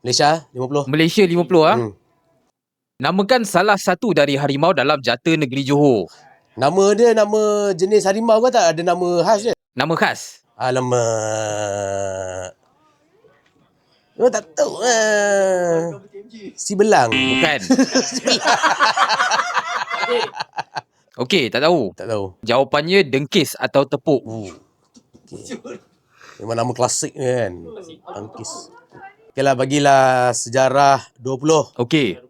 Malaysia 50. Malaysia 50 ah. Hmm. Namakan salah satu dari harimau dalam jata negeri Johor. Nama dia nama jenis harimau ke tak? Ada nama khas dia? Nama khas. Alamak. Oh, tak tahu. Si belang. Bukan. Okey, tak tahu. Tak tahu. Jawapannya dengkis atau tepuk. Okay. Memang nama klasik ni kan. Dengkis. Okeylah, bagilah sejarah 20. Okey.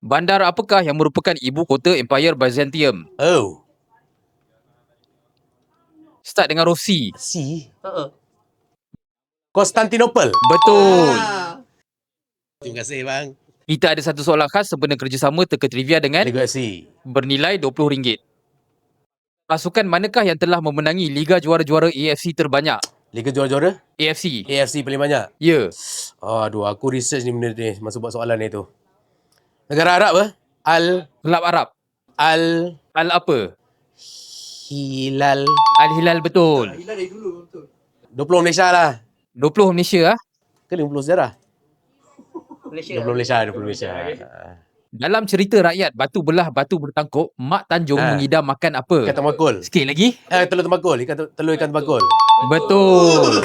Bandar apakah yang merupakan ibu kota Empire Byzantium? Oh. Start dengan huruf C. Si. Konstantinopel. Betul. Terima kasih bang. Kita ada satu soalan khas sempena kerjasama teka trivia dengan Liga FC. bernilai RM20. Pasukan manakah yang telah memenangi Liga Juara-Juara AFC terbanyak? Liga juara-juara? AFC. AFC paling banyak. Ya. Aduh, aku research ni benda ni masuk buat soalan ni tu. Negara Arab apa? Kelab Arab. Al apa? Hilal. Al-Hilal betul. 20 Malaysia lah. 20 Malaysia ah. Ke 50 sejarah? Malaysia. 20 Malaysia, 20 Malaysia. Dalam cerita rakyat Batu Belah Batu Bertangkuk, Mak Tanjung mengidam makan apa? Ikan tembakul. Sikit lagi. Telur tembakul. Telur ikan tembakul. Betul.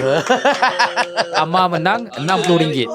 Amar menang RM60.